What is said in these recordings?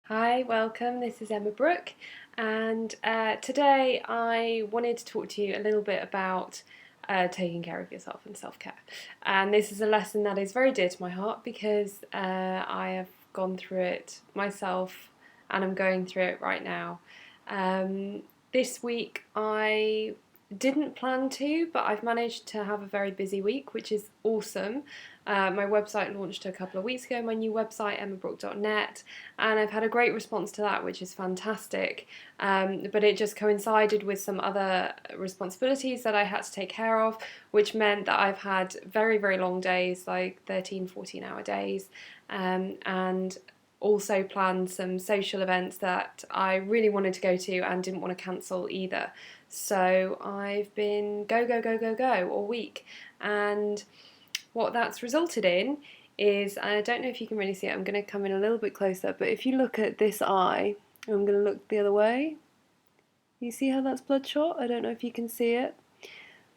Hi, welcome. This is Emma Brooke, and today I wanted to talk to you a little bit about taking care of yourself and self care. And this is a lesson that is very dear to my heart because I have gone through it myself and I'm going through it right now. Um, this week I didn't plan to, but I've managed to have a very busy week, which is awesome. My website launched a couple of weeks ago, my new website, emmabrook.net, and I've had a great response to that, which is fantastic. But it just coincided with some other responsibilities that I had to take care of, which meant that I've had very, very long days, like 13, 14-hour days, and also planned some social events that I really wanted to go to and didn't want to cancel either. So I've been go, go, go, go, go all week. And what that's resulted in is, I don't know if you can really see it, I'm going to come in a little bit closer, but if you look at this eye, I'm going to look the other way. You see how that's bloodshot? I don't know if you can see it.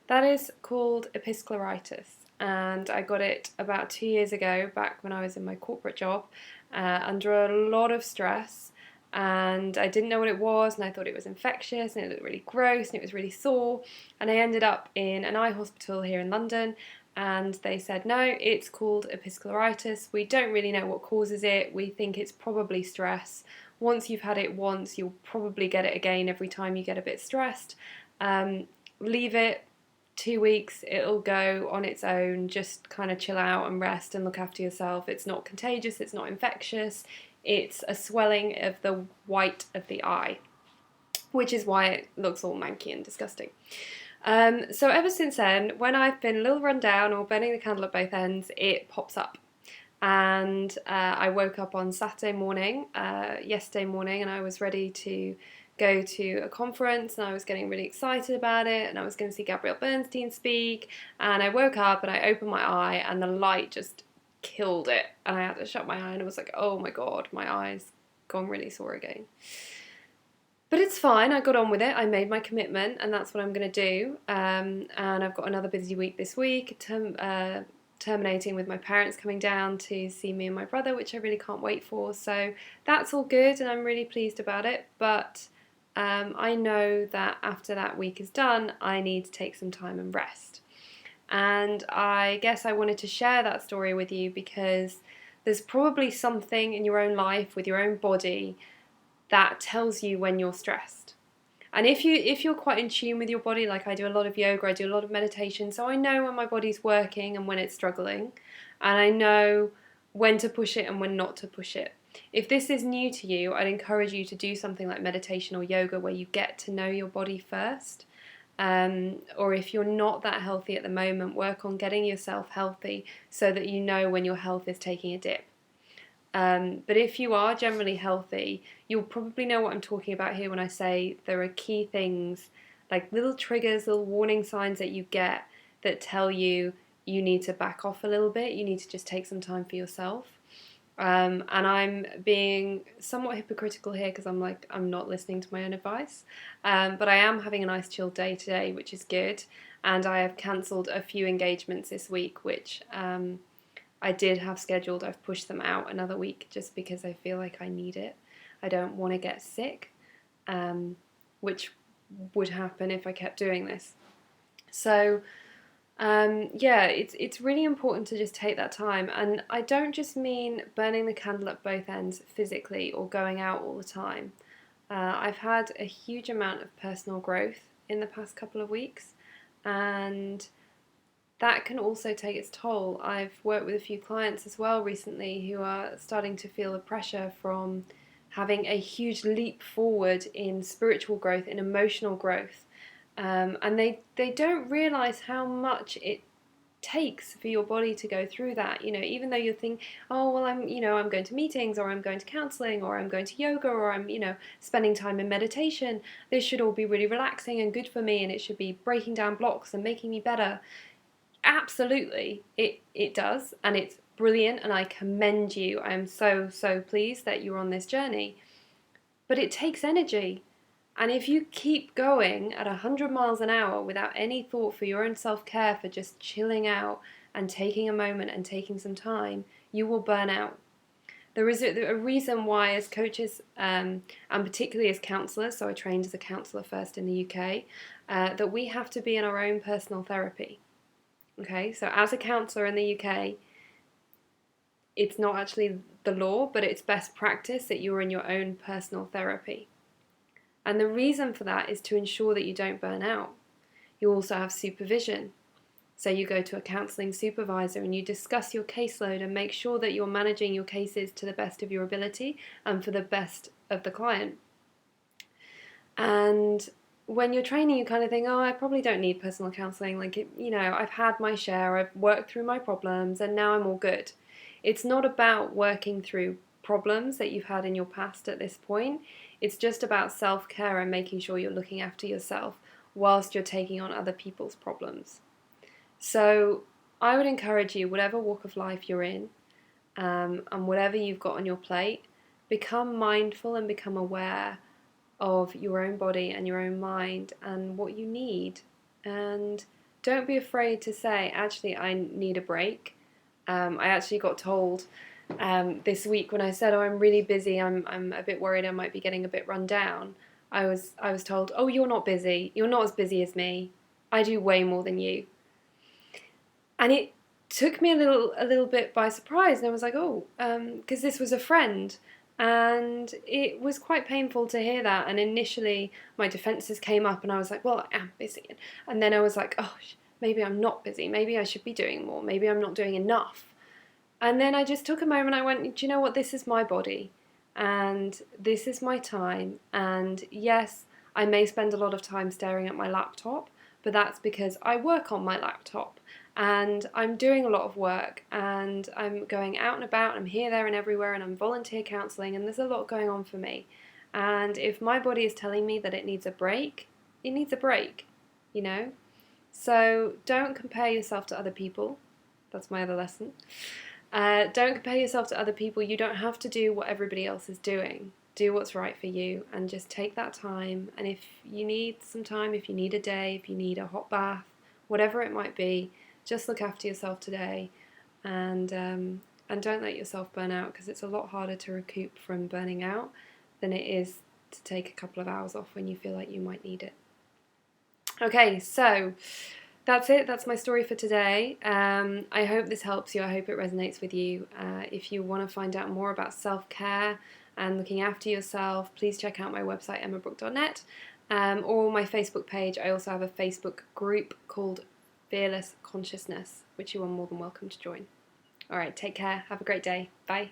That is called episcleritis, and I got it about 2 years ago, back when I was in my corporate job, under a lot of stress. And I didn't know what it was, and I thought it was infectious, and it looked really gross, and it was really sore. And I ended up in an eye hospital here in London, and they said, no, it's called episcleritis. We don't really know what causes it. We think it's probably stress. Once you've had it once, you'll probably get it again every time you get a bit stressed. Leave it 2 weeks, it'll go on its own. Just kind of chill out and rest and look after yourself. It's not contagious, it's not infectious. It's a swelling of the white of the eye, which is why it looks all manky and disgusting. So ever since then, when I've been a little run down or burning the candle at both ends, it pops up. And I woke up on Saturday morning, yesterday morning, and I was ready to go to a conference, and I was getting really excited about it, and I was going to see Gabrielle Bernstein speak. And I woke up and I opened my eye, and the light just killed it, and I had to shut my eye, and I was like, oh my god, my eye's gone really sore again. But it's fine, I got on with it, I made my commitment, and that's what I'm going to do. And I've got another busy week this week, terminating with my parents coming down to see me and my brother, which I really can't wait for. So that's all good, and I'm really pleased about it. But I know that after that week is done, I need to take some time and rest. And I guess I wanted to share that story with you because there's probably something in your own life with your own body that tells you when you're stressed. And if you're quite in tune with your body, like I do a lot of yoga, I do a lot of meditation, so I know when my body's working and when it's struggling, and I know when to push it and when not to push it. If this is new to you, I'd encourage you to do something like meditation or yoga where you get to know your body first. Or if you're not that healthy at the moment, work on getting yourself healthy so that you know when your health is taking a dip. But if you are generally healthy, you'll probably know what I'm talking about here when I say there are key things, like little triggers, little warning signs that you get that tell you you need to back off a little bit, you need to just take some time for yourself. And I'm being somewhat hypocritical here because I'm not listening to my own advice. But I am having a nice chill day today, which is good. And I have cancelled a few engagements this week, which I did have scheduled. I've pushed them out another week just because I feel like I need it. I don't want to get sick, which would happen if I kept doing this. So yeah, it's really important to just take that time. And I don't just mean burning the candle at both ends physically or going out all the time. I've had a huge amount of personal growth in the past couple of weeks, and that can also take its toll. I've worked with a few clients as well recently who are starting to feel the pressure from having a huge leap forward in spiritual growth, in emotional growth. And they don't realize how much it takes for your body to go through that. You know, even though you think, oh well, I'm going to meetings, or I'm going to counseling, or I'm going to yoga, or I'm spending time in meditation, this should all be really relaxing and good for me, and it should be breaking down blocks and making me better. Absolutely, it does, and it's brilliant, and I commend you. I am so pleased that you're on this journey. But it takes energy. And if you keep going at 100 miles an hour without any thought for your own self-care, for just chilling out and taking a moment and taking some time, you will burn out. There is a reason why, as coaches, and particularly as counsellors, so I trained as a counsellor first in the UK, that we have to be in our own personal therapy. Okay, so as a counsellor in the UK, it's not actually the law, but it's best practice that you're in your own personal therapy. And the reason for that is to ensure that you don't burn out. You also have supervision. So you go to a counselling supervisor and you discuss your caseload and make sure that you're managing your cases to the best of your ability and for the best of the client. And when you're training, you kind of think, oh, I probably don't need personal counselling. I've had my share, I've worked through my problems, and now I'm all good. It's not about working through problems that you've had in your past at this point. It's just about self-care and making sure you're looking after yourself whilst you're taking on other people's problems. So I would encourage you, whatever walk of life you're in, and whatever you've got on your plate, become mindful and become aware of your own body and your own mind and what you need. And don't be afraid to say, actually, I need a break. I actually got told this week when I said, oh, I'm really busy, I'm a bit worried I might be getting a bit run down. I was told, oh, you're not busy. You're not as busy as me. I do way more than you. And it took me a little bit by surprise, and I was like, oh, because this was a friend. And it was quite painful to hear that. And initially, my defences came up, and I was like, well, I am busy. And then I was like, oh, maybe I'm not busy. Maybe I should be doing more. Maybe I'm not doing enough. And then I just took a moment. I went, do you know what? This is my body, and this is my time. And yes, I may spend a lot of time staring at my laptop, but that's because I work on my laptop. And I'm doing a lot of work, and I'm going out and about, and I'm here, there, and everywhere, and I'm volunteer counselling, and there's a lot going on for me. And if my body is telling me that it needs a break, it needs a break, you know? So don't compare yourself to other people. That's my other lesson. Don't compare yourself to other people. You don't have to do what everybody else is doing. Do what's right for you, and just take that time. And if you need some time, if you need a day, if you need a hot bath, whatever it might be, just look after yourself today, and don't let yourself burn out, because it's a lot harder to recoup from burning out than it is to take a couple of hours off when you feel like you might need it. Okay, so that's it. That's my story for today. I hope this helps you. I hope it resonates with you. If you want to find out more about self-care and looking after yourself, please check out my website, emmabrook.net, or my Facebook page. I also have a Facebook group called Fearless Consciousness, which you are more than welcome to join. All right, take care. Have a great day. Bye.